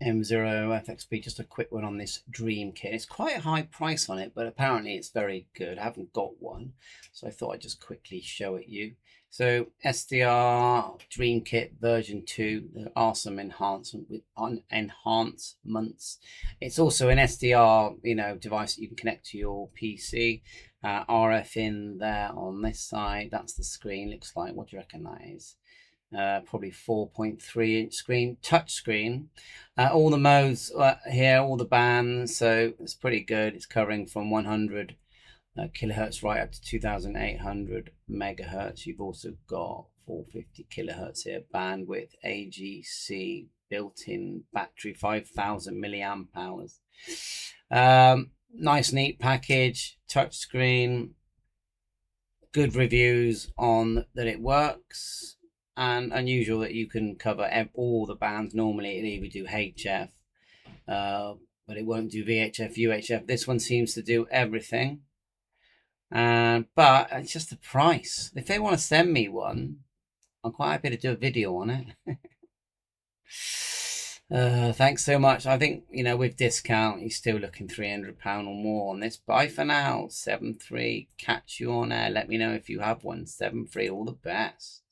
M0FXB, just a quick one on this Dream Kit. It's quite a high price on it, but apparently it's very good. I haven't got one, so I thought I'd just quickly show it you. So Sdr Dream Kit version 2, there are some enhancements. It's also an SDR, device that you can connect to your PC. RF in there on this side. That's the screen. Looks like, what do you reckon that is? Probably 4.3-inch screen, touch screen. All the modes here, all the bands, so it's pretty good. It's covering from 100 kilohertz right up to 2800 megahertz. You've also got 450 kilohertz here, bandwidth, AGC, built-in battery, 5000 milliamp hours. Nice neat package, touch screen, good reviews on that it works, and unusual that you can cover all the bands. Normally it either do HF, but it won't do VHF, UHF. This one seems to do everything. But it's just the price. If they want to send me one, I'm quite happy to do a video on it. Thanks so much. I think, with discount, you're still looking £300 or more on this. Bye for now. 7-3. Catch you on air. Let me know if you have one. 7-3. All the best.